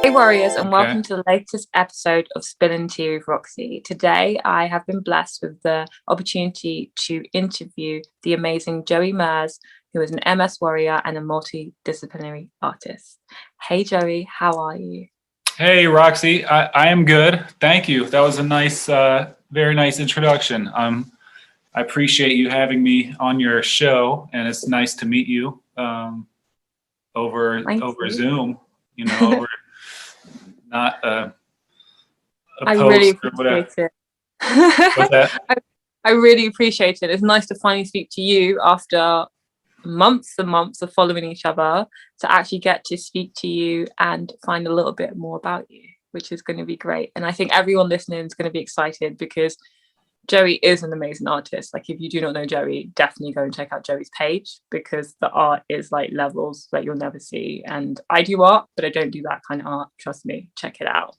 Hey Warriors, and Okay. welcome to the latest episode of Spilling Tea with Roxy. Today, I have been blessed with the opportunity to interview the amazing Joey Merz, who is an MS warrior and a multidisciplinary artist. Hey Joey, how are you? Hey, Roxy. I am good. Thank you. That was a nice, very nice introduction. I appreciate you having me on your show, and it's nice to meet you Thank over you. Zoom. Over not a I really post or whatever. appreciate it. What's that? I really appreciate it. It's nice to finally speak to you after months and months of following each other, to actually get to speak to you and find a little bit more about you, which is going to be great. And I think everyone listening is going to be excited because Joey is an amazing artist. Like, if you do not know Joey, definitely go and check out Joey's page, because the art is like levels that you'll never see. And I do art, but I don't do that kind of art. Trust me, check it out.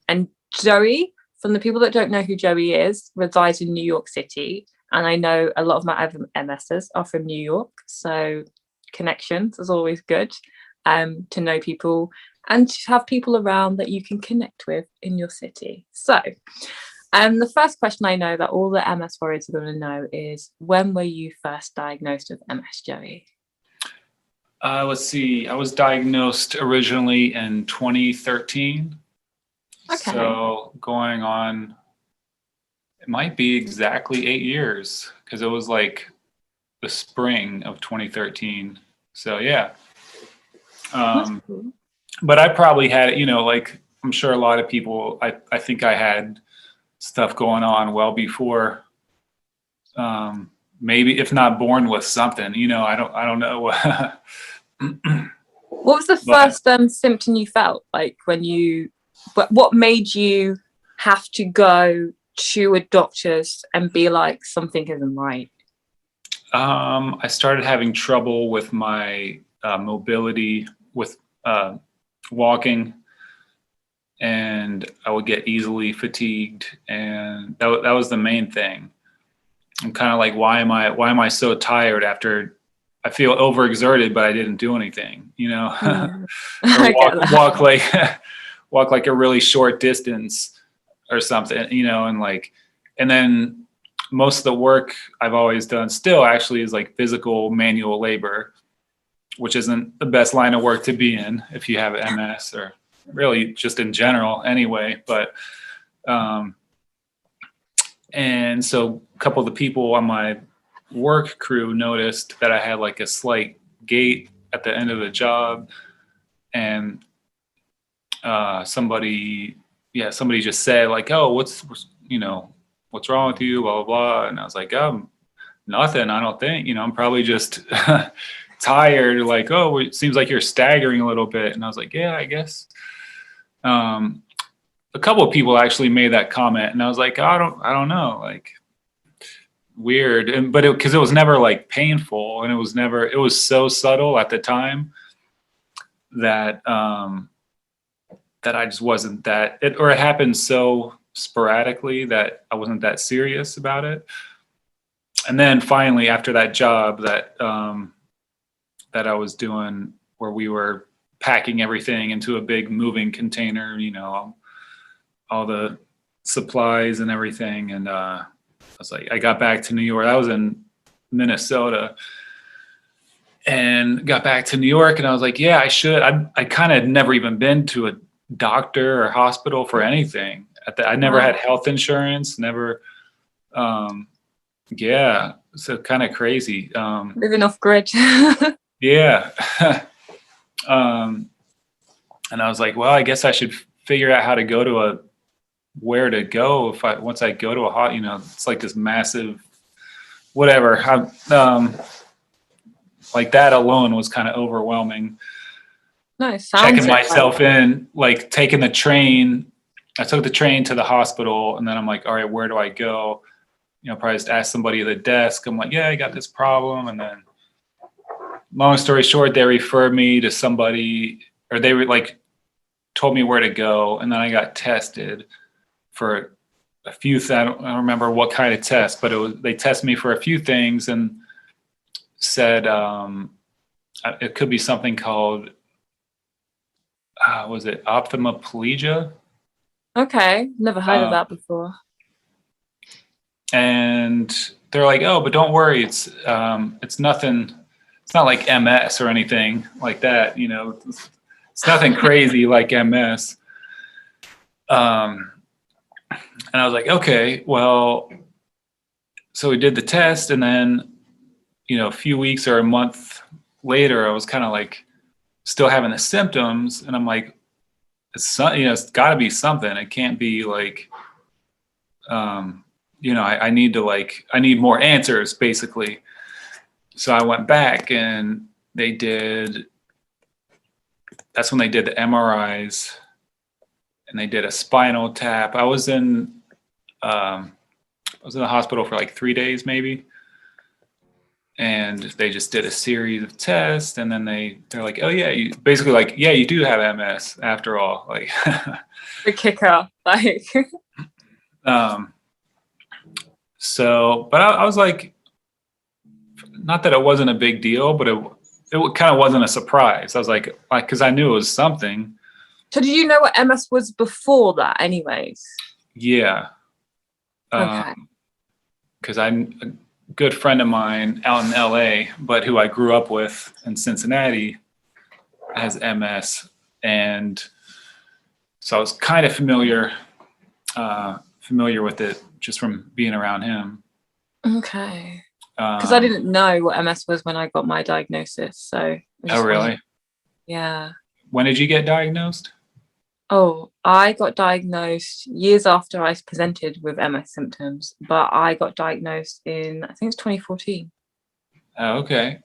And Joey, from the people that don't know who Joey is, resides in New York City. And I know a lot of my other MSs are from New York. So connections is always good, to know people and to have people around that you can connect with in your city. So the first question I know that all the MS warriors are going to know is, when were you first diagnosed with MS, Joey? Let's see. I was diagnosed originally in 2013. Okay. So going on, it might be exactly 8 years because it was like the spring of 2013. So yeah. That's Um, cool. but I probably had it, like I'm sure a lot of people, I think I had stuff going on well before, maybe if not born with something, I don't know. What was the But first symptom you felt like when you, what made you have to go to a doctor's and be like, something isn't right? I started having trouble with my mobility with walking, and I would get easily fatigued, and that was the main thing. I'm kind of like, why am I so tired after I feel overexerted, but I didn't do anything, Yeah. or I get that. walk like walk like a really short distance or something, and then most of the work I've always done still actually is like physical manual labor, which isn't the best line of work to be in if you have MS, or really just in general anyway. But and so a couple of the people on my work crew noticed that I had like a slight gait at the end of the job, and somebody just said like, "Oh, what's wrong with you?" Blah blah blah, and I was like, nothing. I don't think. I'm probably just tired. Like, oh, it seems like you're staggering a little bit, and I was like, yeah, I guess. Um, a couple of people actually made that comment, and I was like, I don't know, like weird, but because it was never like painful, and it was so subtle at the time that that I just wasn't or it happened so sporadically that I wasn't that serious about it. And then finally, after that job that I was doing, where we were packing everything into a big moving container, all the supplies and everything, and I was like, I got back to New York. I was in Minnesota, and got back to New York, and I was like, yeah, I should. I kind of never even been to a doctor or hospital for anything. I never had Wow. health insurance, never. Yeah, so kind of crazy. Living off grid. Yeah. um, and I was like, well, I guess I should figure out how to go to where to go once I go to a it's like this massive, whatever. Like that alone was kind of overwhelming. No, it sounds Checking it like. myself in, like taking the train. I took the train to the hospital, and then I'm like, all right, where do I go? Probably just ask somebody at the desk. I'm like, yeah, I got this problem. And then long story short, they referred me to somebody, or they were like, told me where to go. And then I got tested for a few things. I don't remember what kind of test, but they tested me for a few things and said, it could be something called was it ophthalmoplegia? Okay, never heard of Um, that before. and they're like, oh, but don't worry, it's nothing. It's not like MS or anything like that. You know, it's nothing crazy like MS. And I was like, okay, well, so we did the test, and then, you know, a few weeks or a month later, I was kind of like still having the symptoms, and I'm like, it's got to be something. It can't be like, you know, I need more answers, basically. So I went back, and that's when they did the MRIs, and they did a spinal tap. I was in the hospital for like 3 days maybe. And they just did a series of tests, and then they're like, oh yeah, you basically like, yeah, you do have MS after all. Like The kicker, like. So, but I was like, not that it wasn't a big deal, but it kind of wasn't a surprise. I was like, because I knew it was something. So did you know what MS was before that anyways? Yeah. Okay. Because a good friend of mine out in LA, but who I grew up with in Cincinnati, has MS. And so I was kind of familiar with it just from being around him. Okay. Because I didn't know what MS was when I got my diagnosis. So. Oh, really? Yeah. When did you get diagnosed? Oh, I got diagnosed years after I presented with MS symptoms, but I got diagnosed in, I think it's 2014. Oh, okay.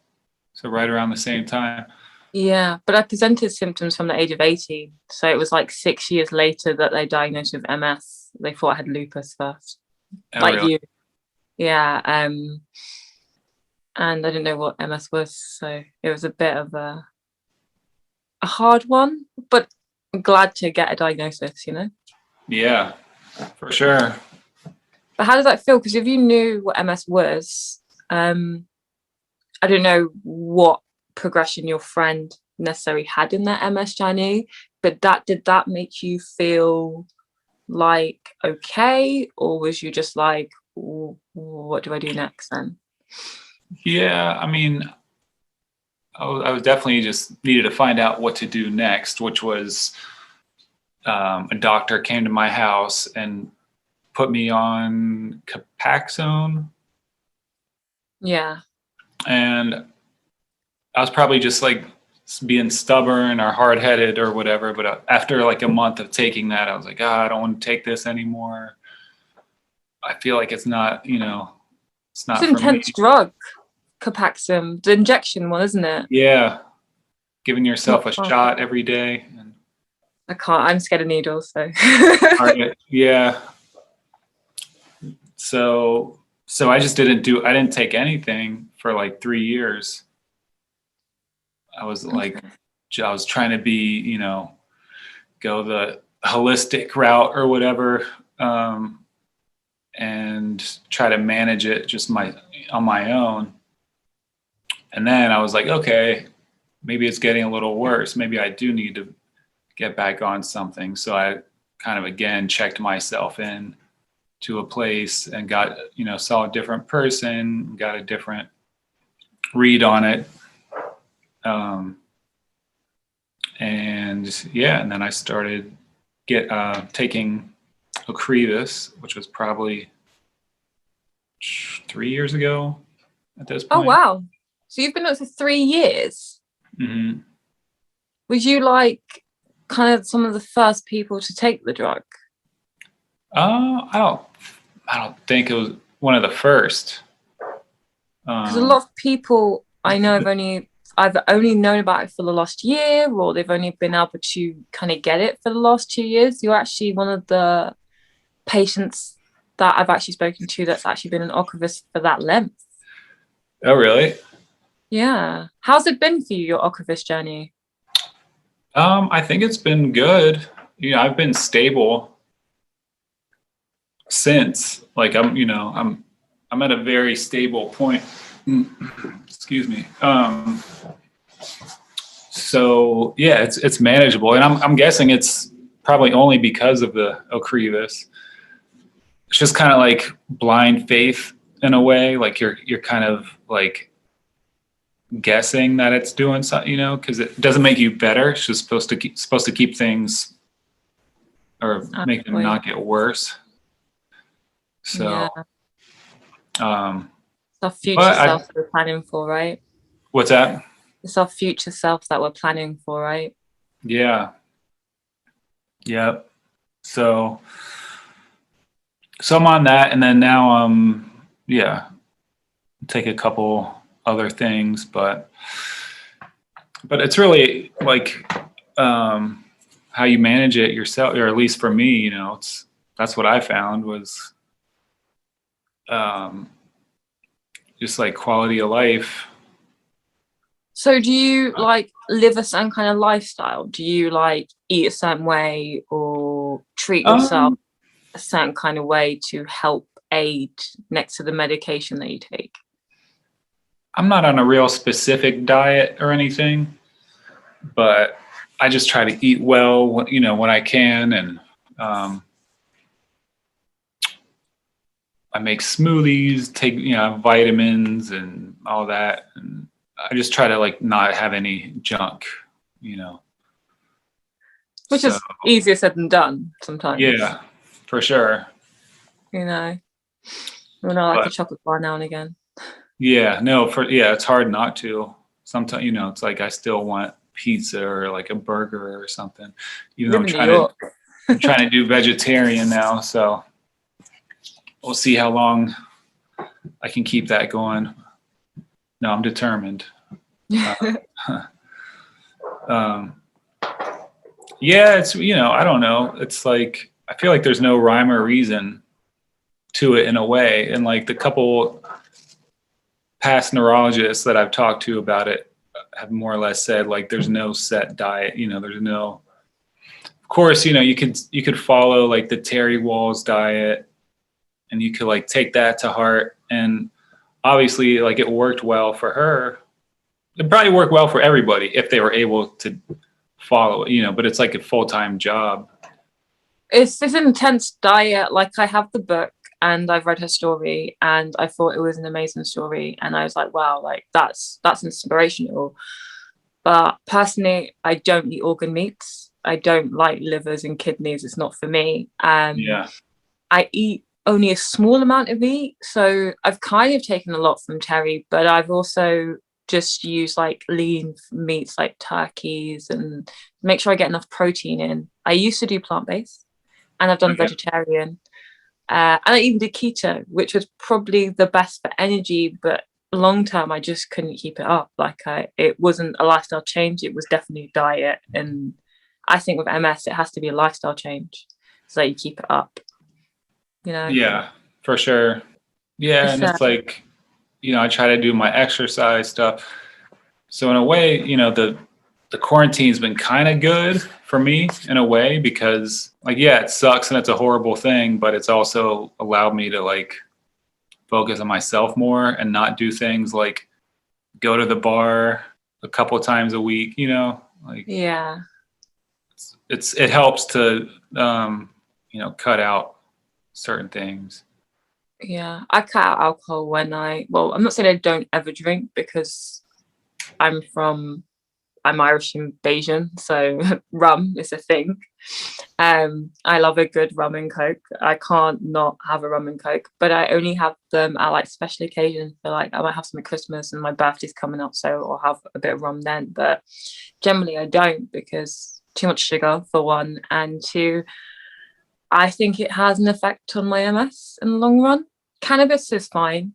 So right around the same time. Yeah, but I presented symptoms from the age of 18. So it was like 6 years later that they diagnosed with MS. They thought I had lupus first. Oh, like really? you. Yeah. And I didn't know what MS was. So it was a bit of a hard one, but I'm glad to get a diagnosis, you know? Yeah, for sure. But how does that feel? Because if you knew what MS was, I don't know what progression your friend necessarily had in their MS journey, but did that make you feel like okay, or was you just like, what do I do next then? Yeah, I mean, I was definitely just needed to find out what to do next, which was a doctor came to my house and put me on Copaxone. Yeah. And I was probably just like being stubborn or hard-headed or whatever. But after like a month of taking that, I was like, I don't want to take this anymore. I feel like it's not, it's not It's an for me. intense drug, Copaxone, the injection one, isn't it? Yeah. Giving yourself a Not fun. shot every day. And I can't, I'm scared of needles, so. yeah. So I just I didn't take anything for like 3 years. I was like, I was trying to be, go the holistic route or whatever, and try to manage it just on my own. And then I was like, okay, maybe it's getting a little worse. Maybe I do need to get back on something. So I kind of again checked myself in to a place and got, saw a different person, got a different read on it. And then I started taking Ocrevus, which was probably 3 years ago at this point. Oh, wow. So you've been on it for 3 years. Mm-hmm. Was you like kind of some of the first people to take the drug? I don't think it was one of the first. Because a lot of people I know I've only known about it for the last year, or they've only been able to kind of get it for the last 2 years. You're actually one of the patients that I've actually spoken to that's actually been on Ocrevus for that length. Oh, really? Yeah. How's it been for you, your Ocrevus journey? I think it's been good. I've been stable since. Like I'm at a very stable point. Excuse me. So yeah, it's manageable, and I'm guessing it's probably only because of the Ocrevus. It's just kind of like blind faith in a way. Like you're kind of like guessing that it's doing something, you know, because it doesn't make you better. It's just supposed to keep things or make them not get worse. So, Yeah. um, It's our future self that we're planning for, right? What's that? It's our future self that we're planning for, right? Yeah. Yep. So I'm on that, and then now yeah, take a couple other things, but it's really like how you manage it yourself, or at least for me, you know, that's what I found was just like quality of life. So do you like live a certain kind of lifestyle? Do you like eat a certain way or treat yourself a certain kind of way to help aid next to the medication that you take? I'm not on a real specific diet or anything, but I just try to eat well, you know, when I can. And I make smoothies, take, you know, vitamins and all that. And I just try to like not have any junk, you know. Which is easier said than done sometimes. Yeah, for sure. You know, like a chocolate bar now and again. Yeah, no, it's hard not to. Sometimes, you know, it's like I still want pizza or like a burger or something. Even though I'm trying to do vegetarian now, so we'll see how long I can keep that going. No, I'm determined. Yeah, it's, you know, I don't know. It's like, I feel like there's no rhyme or reason to it in a way. And like the couple past neurologists that I've talked to about it have more or less said, like, there's no set diet, you know, there's no, of course, you know, you could follow like the Terry Wall's diet and you could like take that to heart. And obviously like it worked well for her. It probably worked well for everybody if they were able to follow it, you know, but it's like a full-time job. It's this intense diet. Like I have the book and I've read her story and I thought it was an amazing story. And I was like, wow, like that's inspirational. But personally, I don't eat organ meats. I don't like livers and kidneys. It's not for me. Yeah. I eat only a small amount of meat. So I've kind of taken a lot from Terry, but I've also just used like lean meats like turkeys and make sure I get enough protein in. I used to do plant-based and I've done vegetarian. And I even did keto, which was probably the best for energy, but long term I just couldn't keep it up. Like it wasn't a lifestyle change, it was definitely diet. And I think with MS it has to be a lifestyle change so that you keep it up, you know. Yeah, for sure. Yeah, and it's like, you know, I try to do my exercise stuff. So in a way, you know, the quarantine's been kind of good for me in a way because like, yeah, it sucks and it's a horrible thing, but it's also allowed me to like focus on myself more and not do things like go to the bar a couple of times a week, you know, like, yeah, it helps to, you know, cut out certain things. Yeah, I cut out alcohol when I'm not saying I don't ever drink because I'm Irish and Bayesian, so rum is a thing. I love a good rum and coke. I can't not have a rum and coke, but I only have them at like special occasions. So like I might have some at Christmas and my birthday's coming up, so I'll have a bit of rum then. But generally I don't because too much sugar for one, and two, I think it has an effect on my MS in the long run. Cannabis is fine.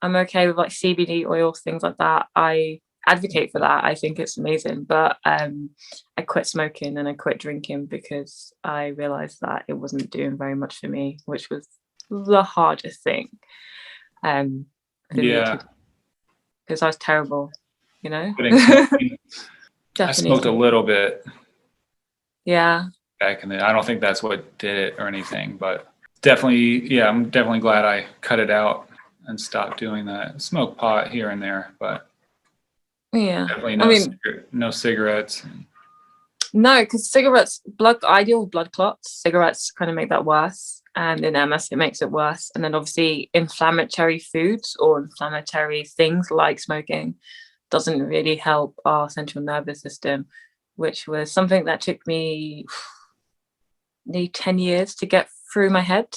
I'm okay with like CBD oils, things like that. I advocate for that. I think it's amazing. But I quit smoking and I quit drinking because I realized that it wasn't doing very much for me, which was the hardest thing. Yeah. Because I was terrible, you know? I smoked a little bit. Yeah. Back in I don't think that's what did it or anything, but definitely, yeah, I'm definitely glad I cut it out and stopped doing that. Smoke pot here and there, but Yeah. Definitely I mean, no cigarettes. no, because cigarettes, I deal with blood clots. Cigarettes kind of make that worse. And in MS, it makes it worse. And then obviously, inflammatory foods or inflammatory things like smoking doesn't really help our central nervous system, which was something that took me nearly 10 years to get through my head.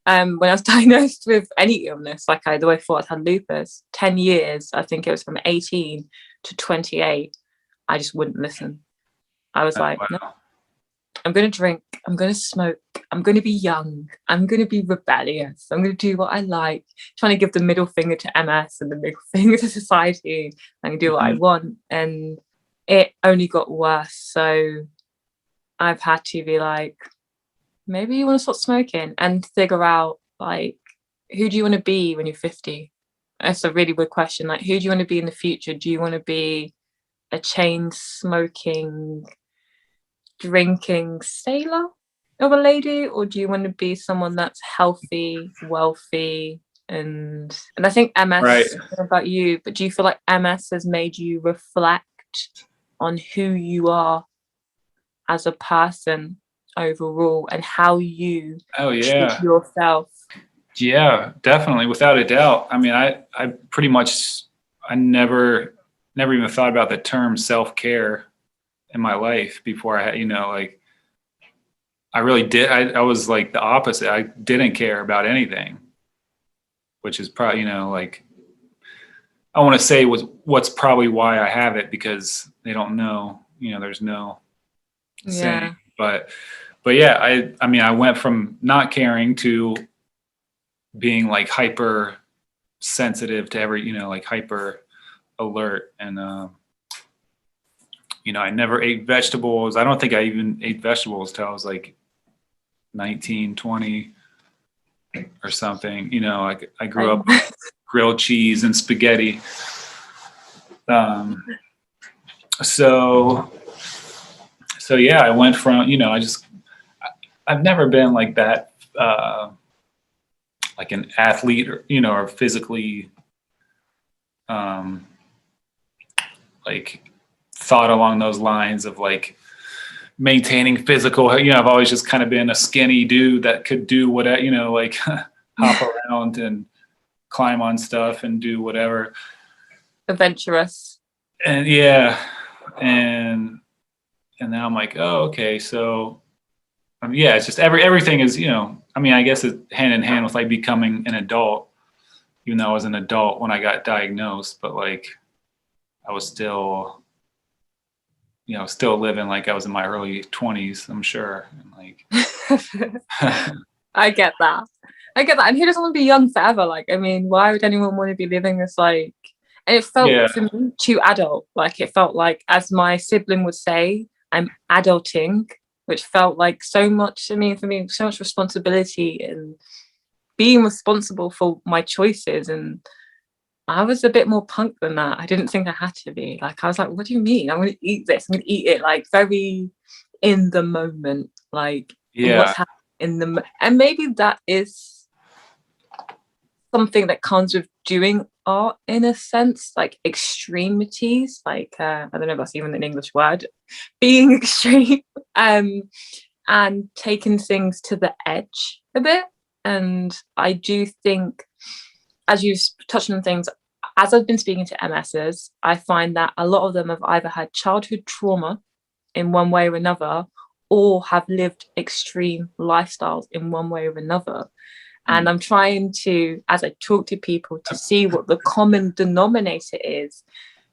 When I was diagnosed with any illness, like I always thought I had lupus, 10 years, I think it was from 18 to 28, I just wouldn't listen. I was like, no, Wow. I'm going to drink, I'm going to smoke, I'm going to be young, I'm going to be rebellious, I'm going to do what I like, trying to give the middle finger to MS and the middle finger to society. I can do what I want. And it only got worse. So I've had to be like, maybe you want to stop smoking and figure out, like, who do you want to be when you're 50? That's a really good question. Like, who do you want to be in the future? Do you want to be a chain smoking, drinking sailor of a lady, or do you want to be someone that's healthy, wealthy? And I think MS, Right. I don't know about you, but do you feel like MS has made you reflect on who you are as a person overall and how you Oh treat yeah. yourself? Yeah, definitely, without a doubt. I mean, I pretty much, I never even thought about the term self-care in my life before I had, like, I really did. I was like the opposite. I didn't care about anything, which is probably, like, I want to say what's probably why I have it, because they don't know, there's no saying, Yeah. but yeah, I mean, I went from not caring to being like hyper sensitive to every, like hyper alert. And, I never ate vegetables. I don't think I even ate vegetables till I was like 19, 20 or something. I grew up on grilled cheese and spaghetti. So yeah, I went from, I've never been like that, like an athlete, or, or physically, like thought along those lines of like maintaining physical, I've always just kind of been a skinny dude that could do whatever, like hop around and climb on stuff and do whatever. Adventurous. And yeah. And now I'm like, oh, okay. So yeah, it's just everything is, I mean, I guess it's hand in hand with like becoming an adult, even though I was an adult when I got diagnosed, but like I was still, still living like I was in my early 20s, I'm sure. And like, I get that. And who doesn't want to be young forever? Like, I mean, why would anyone want to be living this like, and it felt for me too adult. Like, it felt like, as my sibling would say, I'm adulting, which felt like so much, I mean, for me, so much responsibility and being responsible for my choices. And I was a bit more punk than that. I didn't think I had to be. Like, I was like, what do you mean? I'm going to eat this. I'm going to eat it. Like, very in the moment. Like, what's happening in the and maybe that is something that comes with doing art in a sense, like extremities. Like, I don't know if that's even an English word. Being extreme, and taking things to the edge a bit. And I do think, as you've touched on things, as I've been speaking to MSs, I find that a lot of them have either had childhood trauma in one way or another, or have lived extreme lifestyles in one way or another. And I'm trying to, as I talk to people, to see what the common denominator is,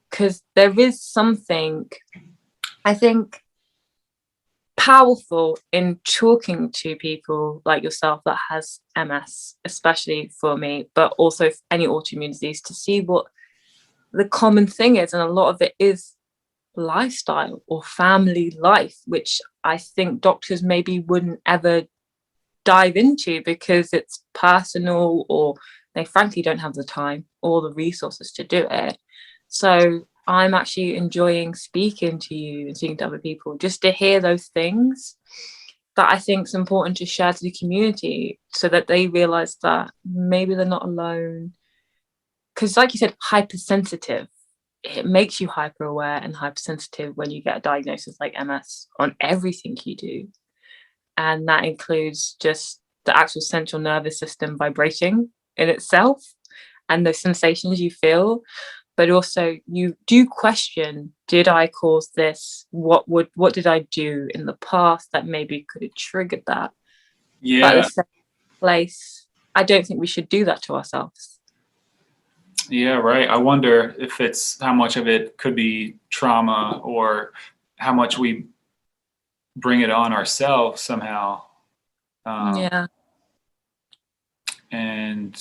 because there is something, I think, powerful in talking to people like yourself that has MS, especially for me, but also for any autoimmune disease, to see what the common thing is. And a lot of it is lifestyle or family life, which I think doctors maybe wouldn't ever dive into because it's personal, or they frankly don't have the time or the resources to do it. So I'm actually enjoying speaking to you and speaking to other people, just to hear those things that I think is important to share to the community, so that they realize that maybe they're not alone. Because like you said, hypersensitive. it makes you hyper aware and hypersensitive when you get a diagnosis like MS on everything you do. And that includes just the actual central nervous system vibrating in itself and the sensations you feel. But also you do question, did I cause this? What did I do in the past that maybe could have triggered that? Yeah. But at the same place, I don't think we should do that to ourselves. Yeah, right. I wonder if it's how much of it could be trauma or how much we bring it on ourselves somehow. Yeah. And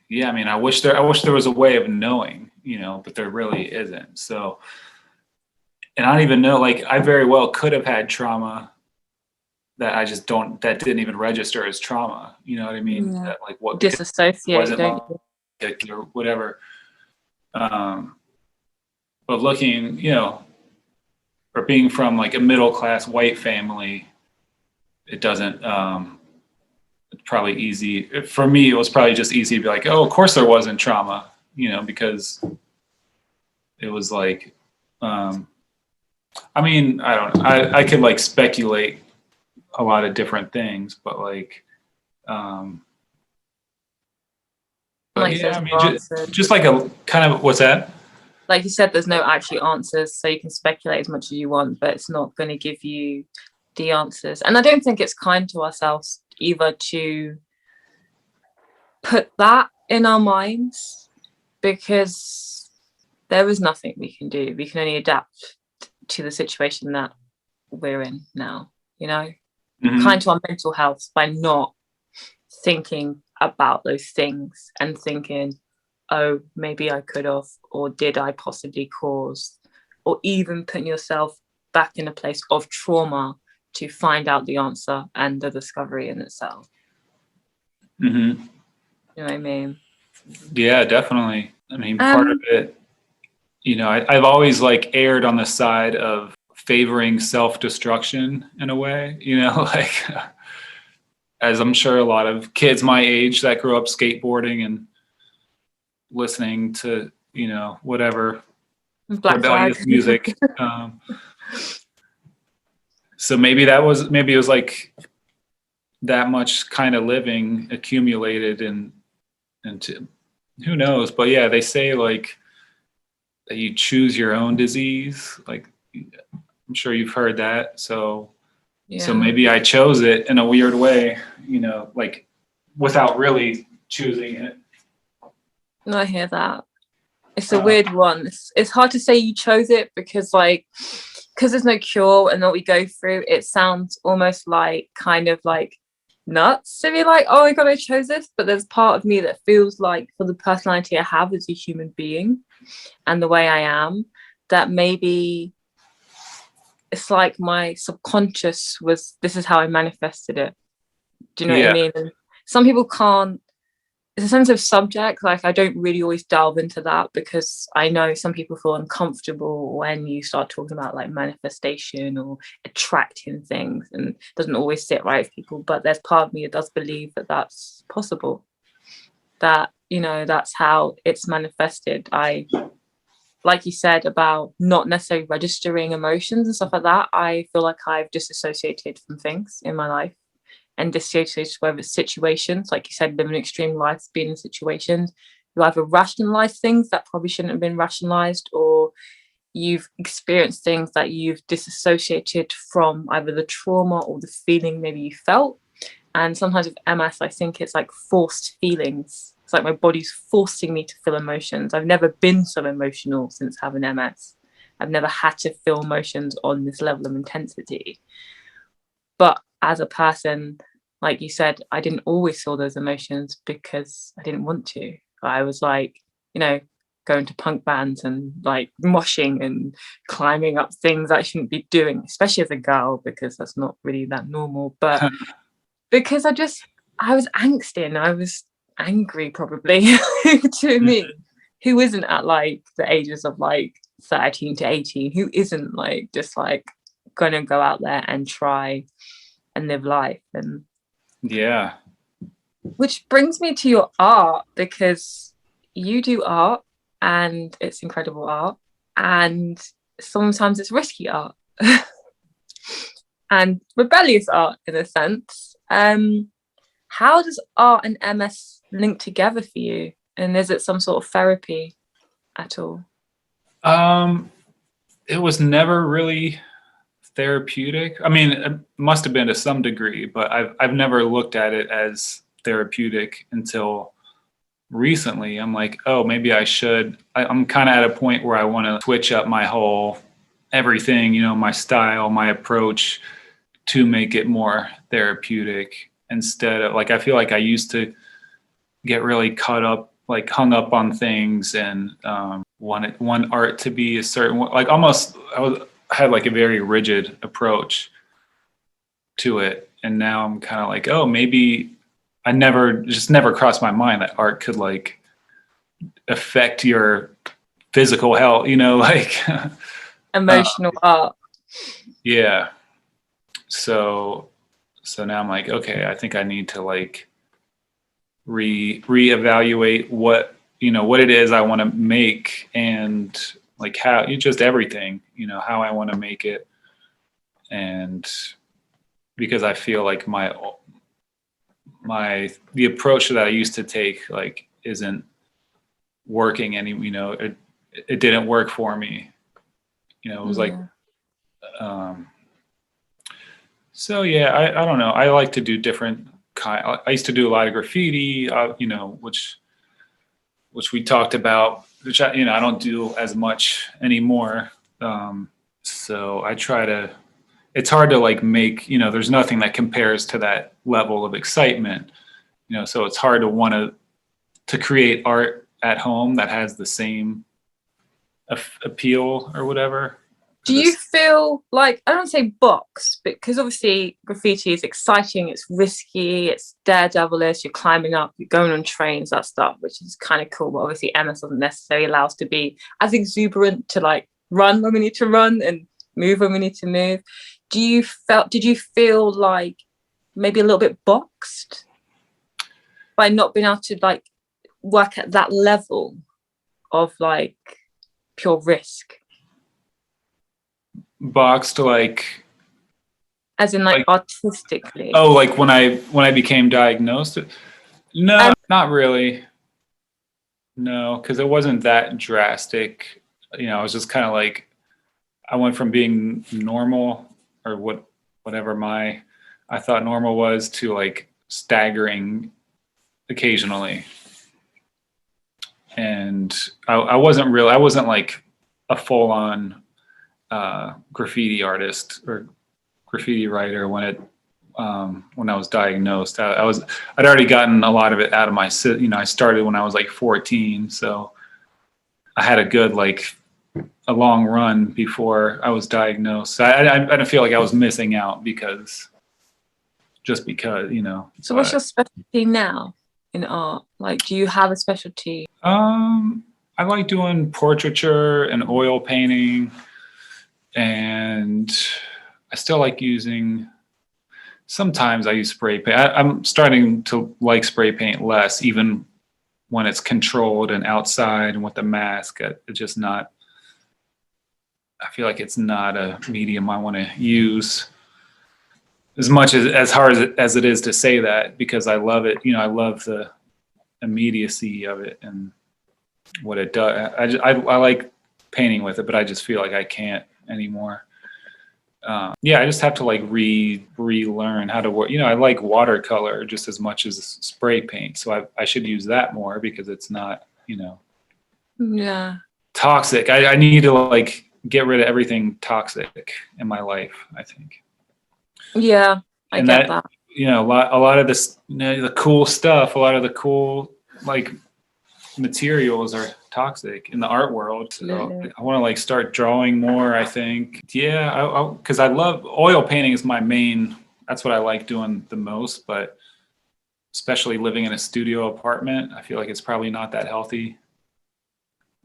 yeah, I mean, I wish there was a way of knowing, but there really isn't. So, and I don't even know, like I very well could have had trauma that that didn't even register as trauma. You know what I mean? Yeah. That like what Disassociate, wasn't don't you? like, or whatever. But looking, or being from like a middle class white family, it doesn't, it's probably easy. For me, it was probably just easy to be like, oh, of course there wasn't trauma, because it was like, I mean, I don't know. I could like speculate a lot of different things, but like, but Like yeah, I there's mean, no just like a kind of, what's that? Like you said, there's no actual answers, so you can speculate as much as you want, but it's not going to give you the answers. And I don't think it's kind to ourselves either to put that in our minds, because there is nothing we can do. We can only adapt to the situation that we're in now, Mm-hmm. Kind to our mental health by not thinking about those things and thinking, oh, maybe I could have, or did I possibly cause, or even putting yourself back in a place of trauma to find out the answer and the discovery in itself. Mm-hmm. You know what I mean? Yeah, definitely. I mean, part of it, I've always like erred on the side of favoring self-destruction in a way, like as I'm sure a lot of kids my age that grew up skateboarding and listening to, whatever Black rebellious Flag music. So maybe it was like that much kind of living accumulated into who knows, but yeah, they say like that you choose your own disease. Like I'm sure you've heard that. So maybe I chose it in a weird way, like without really choosing it. No, I hear that. It's a weird one. It's hard to say you chose it because there's no cure and what we go through, it sounds almost like kind of like nuts to be like, oh my god, I chose this. But there's part of me that feels like, for the personality I have as a human being and the way I am, that maybe it's like my subconscious this is how I manifested it. Do you know what I mean? And some people can't. It's a sensitive subject. Like I don't really always delve into that because I know some people feel uncomfortable when you start talking about like manifestation or attracting things, and it doesn't always sit right with people. But there's part of me that does believe that that's possible. That that's how it's manifested. Like you said about not necessarily registering emotions and stuff like that, I feel like I've disassociated from things in my life and dissociated, whether it's situations, like you said, living extreme lives, being in situations, you either rationalize things that probably shouldn't have been rationalized, or you've experienced things that you've disassociated from either the trauma or the feeling maybe you felt. And sometimes with MS, I think it's like forced feelings. It's like my body's forcing me to feel emotions. I've never been so emotional since having MS. I've never had to feel emotions on this level of intensity. But as a person, like you said, I didn't always feel those emotions because I didn't want to. I was like, going to punk bands and like moshing and climbing up things I shouldn't be doing, especially as a girl, because that's not really that normal. But because I was angsty and I was angry probably to me, who isn't at like the ages of like 13 to 18, who isn't like just like gonna go out there and try and live life. And which brings me to your art, because you do art and it's incredible art. and sometimes it's risky art and rebellious art in a sense. How does art and MS link together for you? And is it some sort of therapy at all? It was never really therapeutic. I mean, it must have been to some degree, but I've never looked at it as therapeutic until recently. I'm like, oh, maybe I should. I'm kind of at a point where I want to switch up my whole everything, you know, my style, my approach, to make it more therapeutic, instead of, like, I feel like I used to get really caught up, like hung up on things, and want art to be a certain, like, almost I had like a very rigid approach to it. And now I'm kind of like, oh, maybe I never crossed my mind that art could like affect your physical health, you know, like Emotional art. Yeah. So now I'm like, okay, I think I need to like reevaluate what it is I want to make, and like how, just everything, you know, how I want to make it. And because I feel like the approach that I used to take, like, isn't working any, you know, it didn't work for me. You know, it was like, so yeah, I don't know. I like to do different I used to do a lot of graffiti, you know, which we talked about, which I don't do as much anymore. So I try to, it's hard to like make, you know, there's nothing that compares to that level of excitement, you know, so it's hard to want to create art at home that has the same appeal or whatever. Do you feel like, I don't say box, because obviously graffiti is exciting, it's risky, it's daredevilish, you're climbing up, you're going on trains, that stuff, which is kind of cool. But obviously MS doesn't necessarily allow us to be as exuberant, to like run when we need to run and move when we need to move. Did you feel like maybe a little bit boxed by not being able to like work at that level of like pure risk? Boxed, like, as in like artistically? Oh, like when I became diagnosed? No, not really. No, because it wasn't that drastic. You know, I was just kind of like, I went from being normal, or whatever I thought normal was, to like staggering occasionally. And I wasn't like a full on graffiti artist or graffiti writer when I was diagnosed. I'd already gotten a lot of it out of my, you know, I started when I was like 14, so I had a good, like, a long run before I was diagnosed. So I didn't feel like I was missing out because, you know. So what's your specialty now in art? Like, do you have a specialty? I like doing portraiture and oil painting, and I still like using, sometimes I use spray paint. I'm starting to like spray paint less, even when it's controlled and outside and with the mask. It's just not, I feel like it's not a medium I want to use as much, as hard as it is to say that, because I love it. You know, I love the immediacy of it and what it does. I like painting with it, but I just feel like I can't anymore. Yeah, I just have to like relearn how to work. You know, I like watercolor just as much as spray paint, so I should use that more, because it's not, you know, toxic. I need to like get rid of everything toxic in my life, I think. Yeah, I get that. You know, a lot of this, you know, the cool stuff, a lot of the cool like materials are toxic in the art world. So I want to like start drawing more, I think. Yeah, because I love oil painting is my main, that's what I like doing the most. But especially living in a studio apartment, I feel like it's probably not that healthy.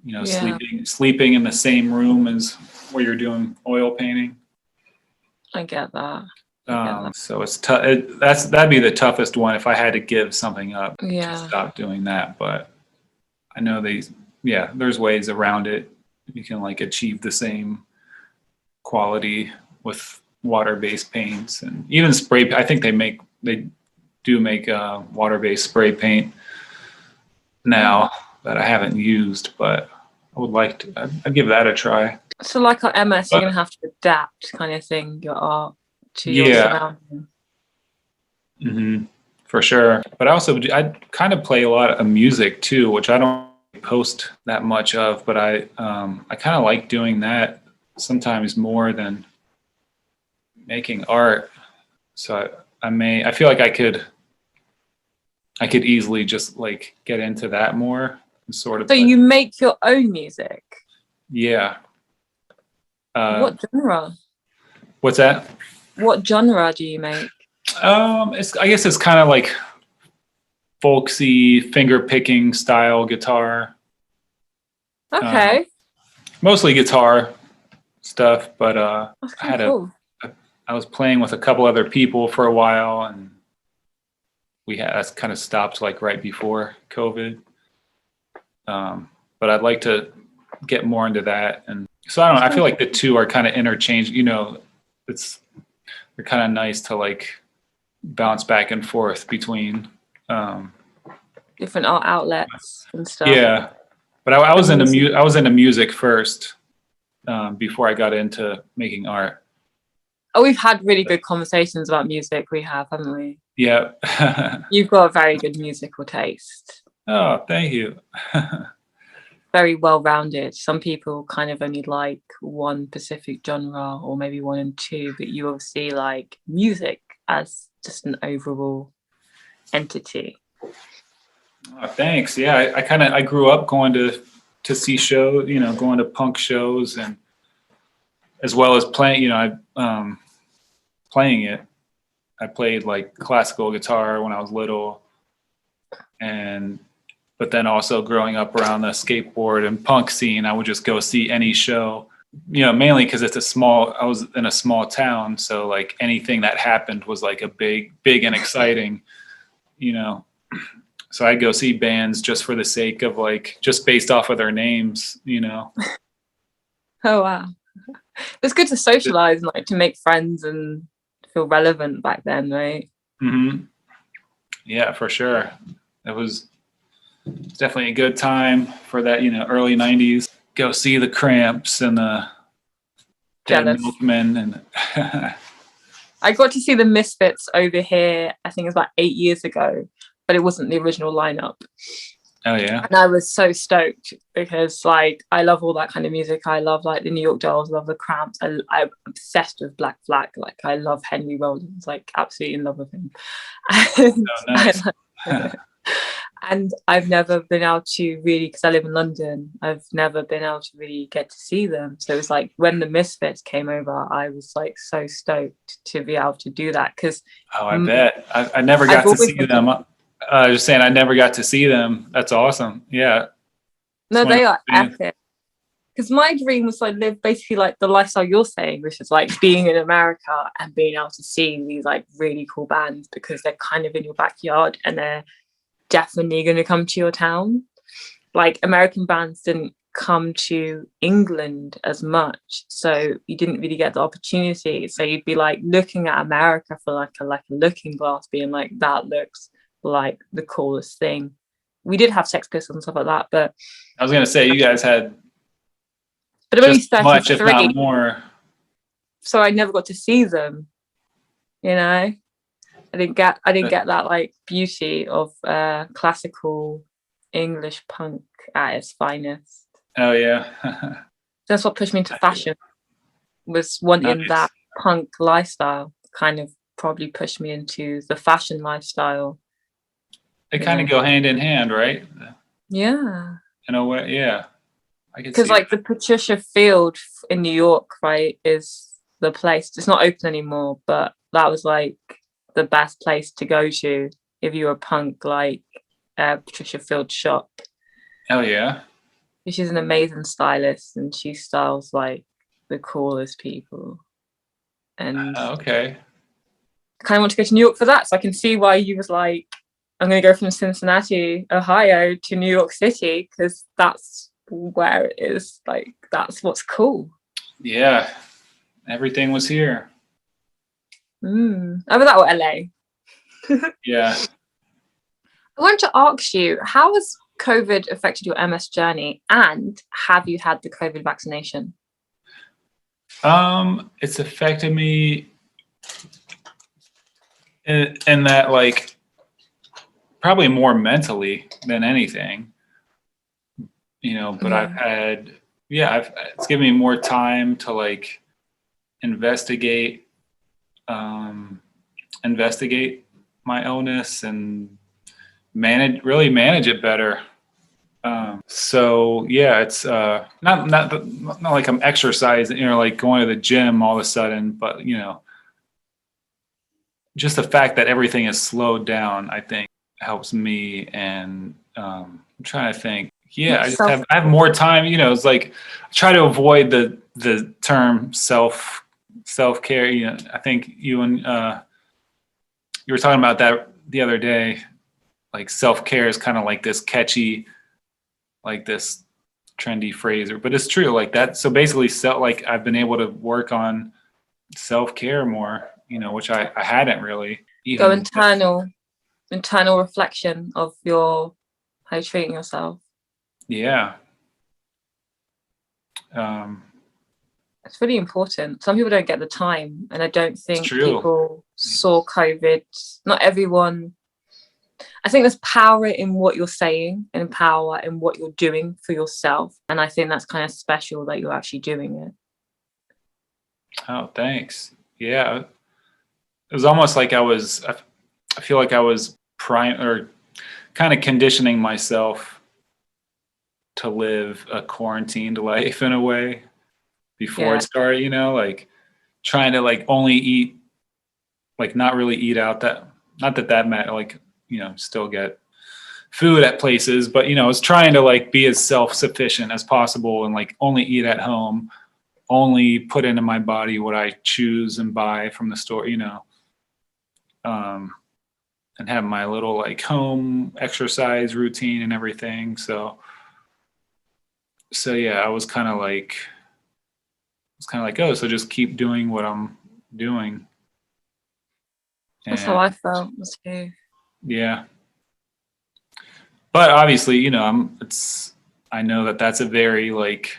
You know, sleeping in the same room as where you're doing oil painting. I get that. So it's tough. That'd be the toughest one if I had to give something up to stop doing that. But I know there's ways around it. you can like achieve the same quality with water-based paints and even spray. I think they do make water-based spray paint now that I haven't used, but I would like to. I'd give that a try. So like our MS, you're gonna have to adapt, kind of thing, your art to your surroundings. Mm-hmm. For sure. But I kind of play a lot of music too, which I don't post that much of, but I kind of like doing that sometimes more than making art. So I feel like I could easily just like get into that more and sort of. So you make your own music? Yeah. What genre? What's that? What genre do you make? I guess it's kind of like folksy, finger picking style guitar. Okay. Mostly guitar stuff, but That's kind of cool. I was playing with a couple other people for a while, and that's kind of stopped like right before COVID. But I'd like to get more into that, and so I don't know. I feel like the two are kind of interchanged. You know, they're kind of nice to like bounce back and forth between different art outlets and stuff. Yeah, but I was into music first before I got into making art. Oh, we've had really good conversations about music. We have, haven't we? Yeah. You've got a very good musical taste. Oh, thank you. Very well-rounded. Some people kind of only like one specific genre or maybe one and two, but you obviously like music as just an overall entity. Oh, thanks. Yeah, I grew up going to see shows, going to punk shows, and as well as playing, playing it. I played like classical guitar when I was little, but then also growing up around the skateboard and punk scene, I would just go see any show, mainly because I was in a small town. So like anything that happened was like a big and exciting, so I'd go see bands just for the sake of like, just based off of their names, Oh, wow. It's good to socialize and like to make friends and feel relevant back then, right? Mm-hmm. Yeah, for sure. It was definitely a good time for that, early 90s. Go see the Cramps and the Dead Milkmen. And I got to see the Misfits over here, I think it was about 8 years ago, but it wasn't the original lineup. Oh, yeah. And I was so stoked because like I love all that kind of music. I love like the New York Dolls, love the Cramps. I'm obsessed with Black Flag. Like I love Henry Rollins, like absolutely in love with him. And, nice. and I've never been able to really, because I live in London, I've never been able to really get to see them. So it was like when the Misfits came over, I was like so stoked to be able to do that. Because I bet. I never got to see them. Just saying, I never got to see them. That's awesome. Yeah. No, they are epic. Because my dream was like live basically like the lifestyle you're saying, which is like being in America and being able to see these like really cool bands because they're kind of in your backyard and they're definitely going to come to your town. Like American bands didn't come to England as much, so you didn't really get the opportunity. So you'd be like looking at America for like a looking glass, being like, that looks like the coolest thing. We did have Sex Pistols and stuff like that, but I was gonna say you guys had, but I'm only 33, much, if not more. So I never got to see them. I didn't get that like beauty of classical English punk at its finest. Oh yeah. That's what pushed me into fashion. Was wanting that punk lifestyle. Kind of probably pushed me into the fashion lifestyle. They kind of go hand in hand, right? Yeah. In a way, yeah. Because like the Patricia Field in New York, right, is the place. It's not open anymore, but that was like the best place to go to if you were a punk, like Patricia Field shop. Oh yeah. She's an amazing stylist, and she styles like the coolest people. And okay. I kind of want to go to New York for that, so I can see why you was like, I'm going to go from Cincinnati, Ohio to New York City, because that's where it is. Like, that's what's cool. Yeah, everything was here. Either that or LA. Yeah. I wanted to ask you, how has COVID affected your MS journey, and have you had the COVID vaccination? It's affected me in that, like, probably more mentally than anything, but I've had, it's given me more time to like investigate my illness and really manage it better. So yeah, it's not like I'm exercising, like going to the gym all of a sudden, but just the fact that everything is slowed down, I think helps me. And I'm trying to think. Yeah, I have more time. It's like I try to avoid the term self-care. I think you were talking about that the other day. Like self-care is kind of like this catchy, like this trendy phrase, but it's true. Like that. So basically, like I've been able to work on self-care more, which I hadn't really. Go internal reflection of how you're treating yourself. Yeah. It's really important. Some people don't get the time, and I don't think people saw COVID. Not everyone. I think there's power in what you're saying and power in what you're doing for yourself. And I think that's kind of special that you're actually doing it. Oh, thanks. Yeah. It was almost like I feel like I was kind of conditioning myself to live a quarantined life in a way before it started, like trying to like only eat, like not really eat out, not that matter, like, still get food at places, but, I was trying to like be as self-sufficient as possible and like only eat at home, only put into my body what I choose and buy from the store, and have my little like home exercise routine and everything. So yeah, I was kind of like, oh, so just keep doing what I'm doing. That's how I felt too. Yeah. But obviously, I know that's a very like,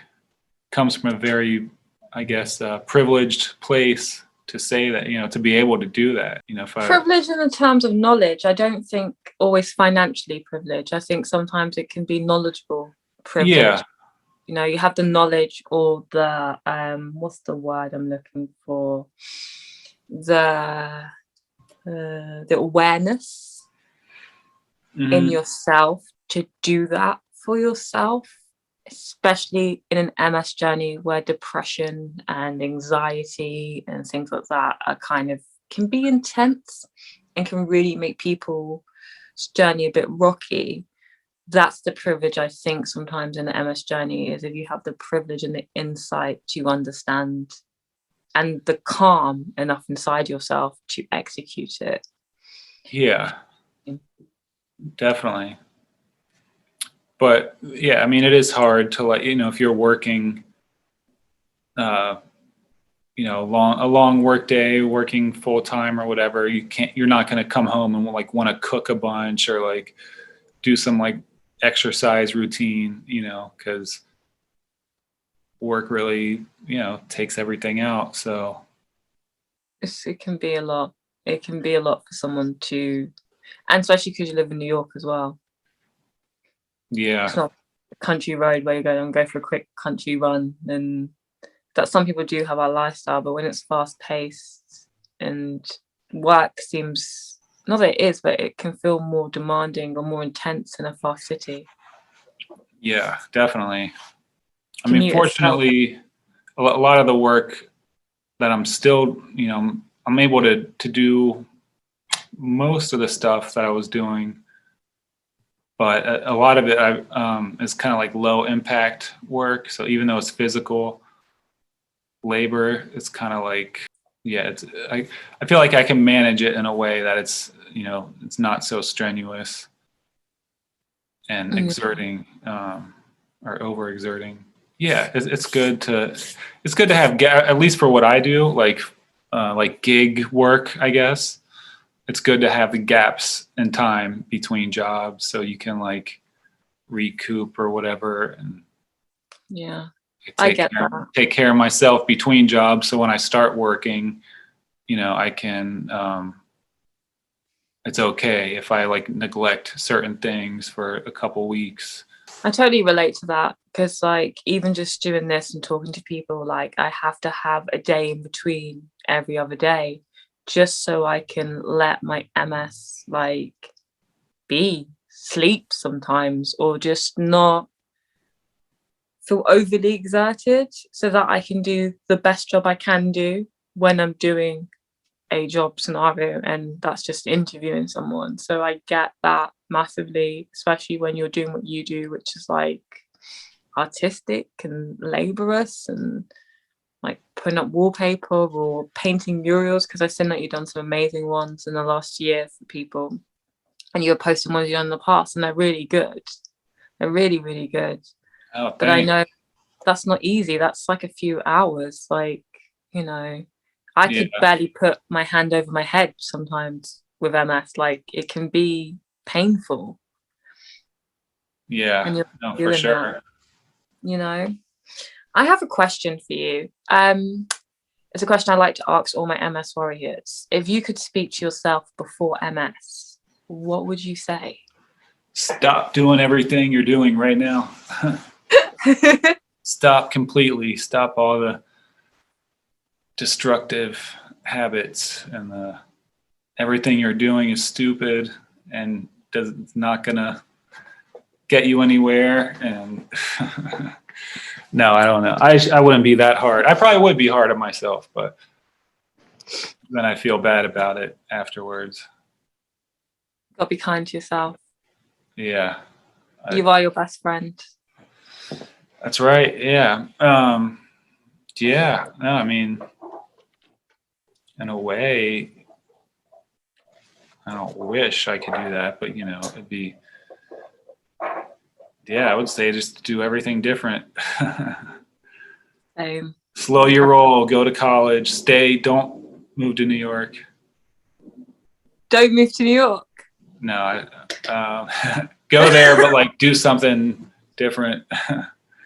comes from a very, I guess, privileged place to say that, to be able to do that, privilege in the terms of knowledge. I don't think always financially privileged. I think sometimes it can be knowledgeable privilege. Yeah. You have the knowledge or the what's the word I'm looking for? The awareness in yourself to do that for yourself, especially in an MS journey where depression and anxiety and things like that are can be intense and can really make people's journey a bit rocky. That's the privilege, I think, sometimes in the MS journey, is if you have the privilege and the insight to understand and the calm enough inside yourself to execute it. Yeah, definitely. But yeah, I mean, it is hard to like, if you're working, a long work day, working full time or whatever, you're not going to come home and like want to cook a bunch or like do some like exercise routine, because work really, takes everything out. So it can be a lot. It can be a lot for someone to, and especially because you live in New York as well. Yeah. It's not a country road where you go for a quick country run, and that some people do have our lifestyle, but when it's fast paced and work seems, not that it is, but it can feel more demanding or more intense in a fast city. Yeah, definitely. I mean, fortunately, a lot of the work that I'm still, I'm able to do most of the stuff that I was doing, but a lot of it is kind of like low impact work. So even though it's physical labor, it's kind of like, I feel like I can manage it in a way that it's, it's not so strenuous and exerting. or overexerting. Yeah, it's good to have at least for what I do, like gig work, I guess. It's good to have the gaps in time between jobs so you can like recoup or whatever, and Yeah, I get that. take care of myself between jobs. So when I start working, I can, it's okay if I like neglect certain things for a couple weeks. I totally relate to that because like even just doing this and talking to people, like I have to have a day in between every other day just so I can let my MS like sleep sometimes, or just not feel overly exerted so that I can do the best job I can do when I'm doing a job scenario, and that's just interviewing someone. So I get that massively, especially when you're doing what you do, which is like artistic and laborious and like putting up wallpaper or painting murals, because I've seen that you've done some amazing ones in the last year for people, and you're posting ones you've done in the past, and they're really good. They're really, really good. Oh, but I know that's not easy. That's like a few hours. Like, I could barely put my hand over my head sometimes with MS. Like, it can be painful. Yeah, and you're no, for sure. That, I have a question for you. It's a question I like to ask all my MS warriors. If you could speak to yourself before MS, what would you say? Stop doing everything you're doing right now. Stop completely. Stop all the destructive habits, and everything you're doing is stupid and it's not gonna get you anywhere. And no, I don't know. I wouldn't be that hard. I probably would be hard on myself, but then I feel bad about it afterwards. Gotta be kind to yourself. Yeah. You are your best friend. That's right. Yeah. Yeah. No, I mean, in a way, I don't wish I could do that, but it'd be, I would say just do everything different. Same. Slow your roll, go to college, don't move to New York. Don't move to New York. No, go there, but like do something different.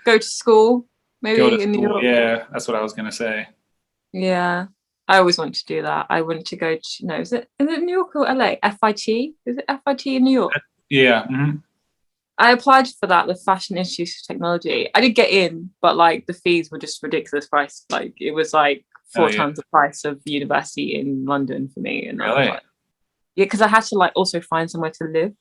Go to school, maybe go to in school. New York. Yeah, that's what I was gonna say. Yeah, I always wanted to do that. I wanted to go to, is it New York or LA? FIT? Is it FIT in New York? Yeah. Mm-hmm. I applied for that, the Fashion Institute of Technology. I did get in, but like the fees were just ridiculous price. Like it was like 4 times the price of university in London for me. And really? Because I had to like also find somewhere to live.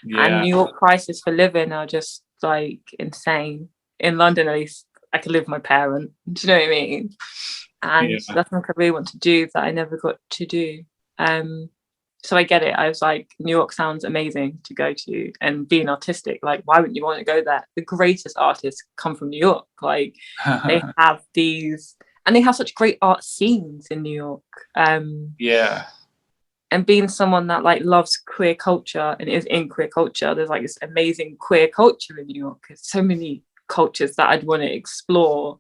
Yeah. And New York prices for living are just like insane. In London, at least, I could live with my parent. Do you know what I mean? And that's something I really want to do that I never got to do. So I get it. I was like, New York sounds amazing to go to, and being artistic, like, why wouldn't you want to go there? The greatest artists come from New York. Like, they have these, and they have such great art scenes in New York. Yeah. And being someone that like loves queer culture and is in queer culture, there's like this amazing queer culture in New York. There's so many cultures that I'd want to explore.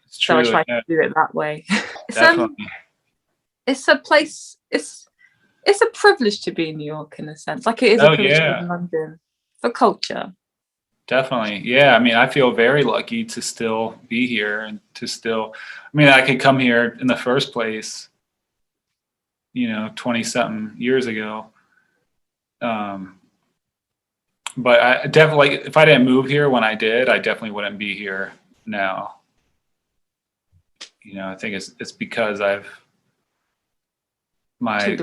It's true, so I try to do it that way. Definitely. It's a place. It's a privilege to be in New York in a sense. Like it is a privilege to be in London for culture. Definitely. Yeah. I mean, I feel very lucky to still be here and to still, I could come here in the first place, 20 something years ago. But I definitely, like, if I didn't move here when I did, I definitely wouldn't be here now. I think it's because I've my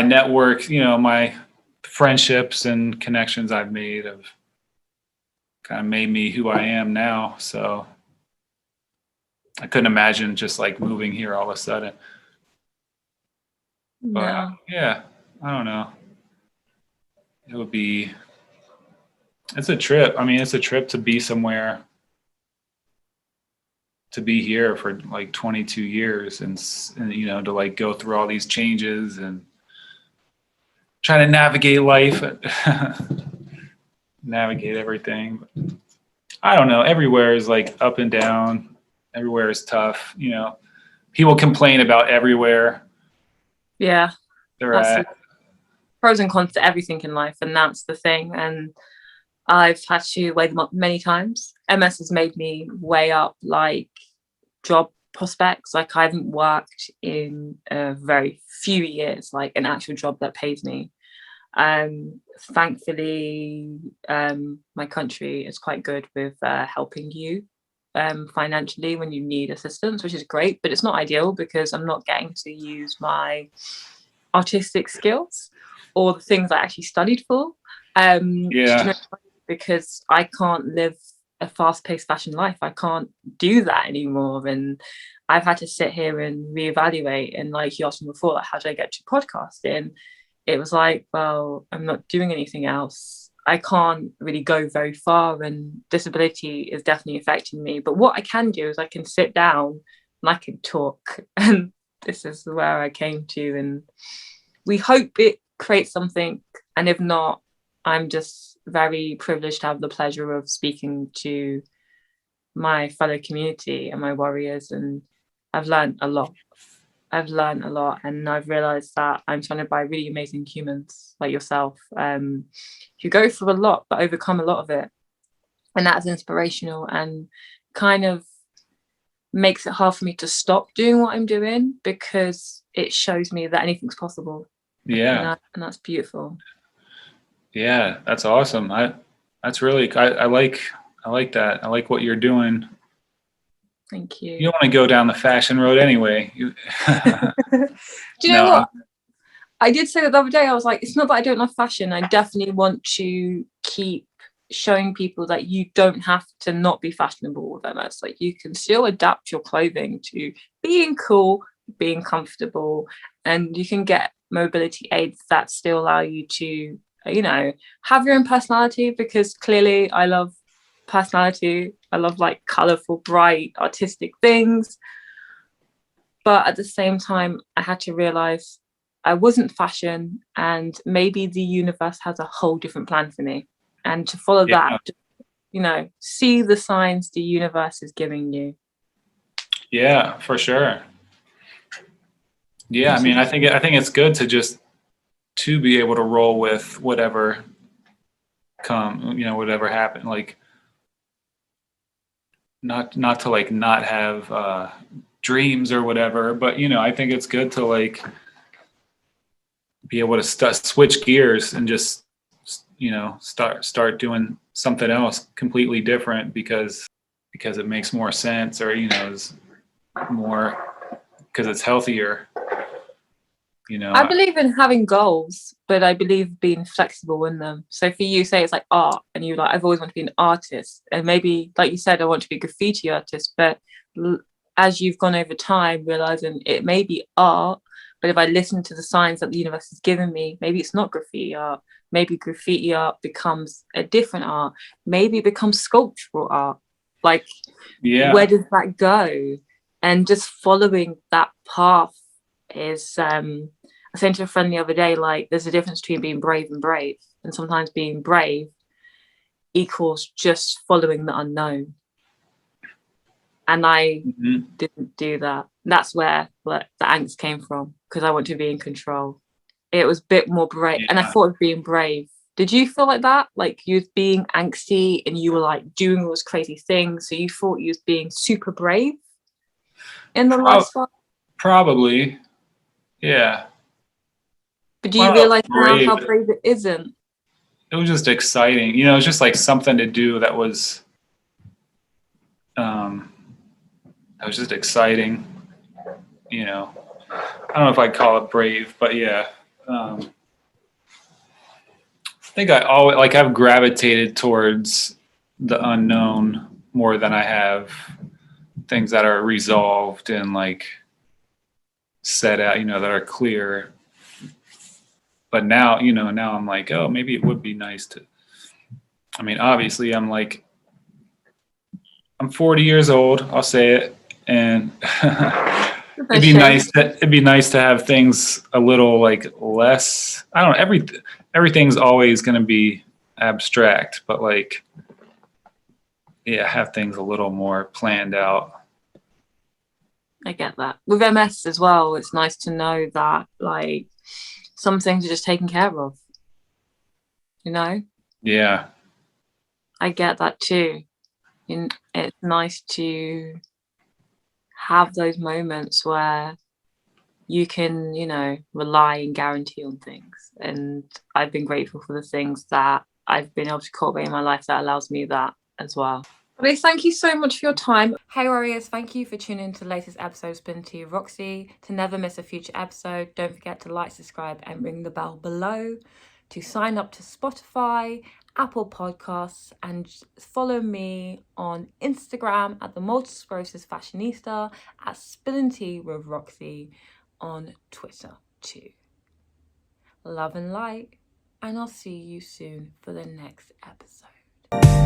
network, my friendships and connections I've made have kind of made me who I am now. So I couldn't imagine just like moving here all of a sudden. But yeah, I don't know. It's a trip. It's a trip to be somewhere, to be here for like 22 years and to like go through all these changes and try to navigate life, navigate everything. I don't know. Everywhere is like up and down. Everywhere is tough. People complain about everywhere Yeah, they're that's at. pros and cons to everything in life, and that's the thing. And I've had to weigh them up many times. MS has made me weigh up like job prospects. Like I haven't worked in a very few years, like an actual job that pays me. Thankfully, my country is quite good with helping you financially when you need assistance, which is great, but it's not ideal because I'm not getting to use my artistic skills or the things I actually studied for. Because I can't live a fast-paced fashion life. I can't do that anymore. And I've had to sit here and reevaluate. And like you asked me before, like, how did I get to podcasting? It was like, well, I'm not doing anything else. I can't really go very far, and disability is definitely affecting me. But what I can do is I can sit down and I can talk. And this is where I came to. And we hope it creates something. And if not, I'm just very privileged to have the pleasure of speaking to my fellow community and my warriors. And I've learned a lot. And I've realized that I'm surrounded by really amazing humans like yourself, who go through a lot but overcome a lot of it. And that's inspirational and kind of makes it hard for me to stop doing what I'm doing, because it shows me that anything's possible. Yeah. And that's beautiful. Yeah, that's awesome. That's really, I like that. I like what you're doing. Thank you. You don't want to go down the fashion road anyway. Do you know what? I did say that the other day. I was like, it's not that I don't love fashion. I definitely want to keep showing people that you don't have to not be fashionable with MS. Like you can still adapt your clothing to being cool, being comfortable, and you can get mobility aids that still allow you to, have your own personality, because clearly I love personality. I love like colorful, bright, artistic things. But at the same time, I had to realize I wasn't fashion, and maybe the universe has a whole different plan for me. And to follow that, see the signs the universe is giving you. Yeah, for sure. Yeah, I mean, I think it's good to be able to roll with whatever whatever happened. Like, not to like not have dreams or whatever, but I think it's good to like be able to switch gears and just start doing something else completely different because it makes more sense, or is more because it's healthier. I believe in having goals, but I believe being flexible in them. So for you, say it's like art, and you're like, I've always wanted to be an artist, and maybe like you said, I want to be a graffiti artist, but as you've gone over time realizing it may be art, but if I listen to the signs that the universe has given me, maybe it's not graffiti art. Maybe graffiti art becomes a different art. Maybe it becomes sculptural art. Like, where does that go? And just following that path is, I was saying to a friend the other day, like, there's a difference between being brave and brave. And sometimes being brave equals just following the unknown. And I didn't do that. That's where the angst came from, because I want to be in control. It was a bit more brave. And I thought of being brave. Did you feel like that? Like you was being angsty and you were like doing all those crazy things. So you thought you was being super brave in the last one? Probably. Yeah. But do you realize now how brave it isn't? It was just exciting. It was just like something to do that was just exciting. I don't know if I'd call it brave, but yeah. I think I always I've gravitated towards the unknown more than I have things that are resolved and like set out, that are clear. But now, now I'm like, oh, maybe it would be nice to. I mean, obviously, I'm 40 years old. I'll say it, and it'd be nice to have things a little like less. I don't know. Everything's always going to be abstract, but like have things a little more planned out. I get that. With MS as well, it's nice to know that like some things are just taken care of. You know? Yeah. I get that too. And it's nice to have those moments where you can, you know, rely and guarantee on things. And I've been grateful for the things that I've been able to cultivate in my life that allows me that as well. Okay, thank you so much for your time. Hey warriors, thank you for tuning in to the latest episode of Spin to You, Roxy. To never miss a future episode, don't forget to like, subscribe and ring the bell below. To sign up to Spotify, Apple Podcasts, and follow me on Instagram at the Multiple Sclerosis Fashionista, at Spilling Tea with Roxy on Twitter too. Love and light, and I'll see you soon for the next episode.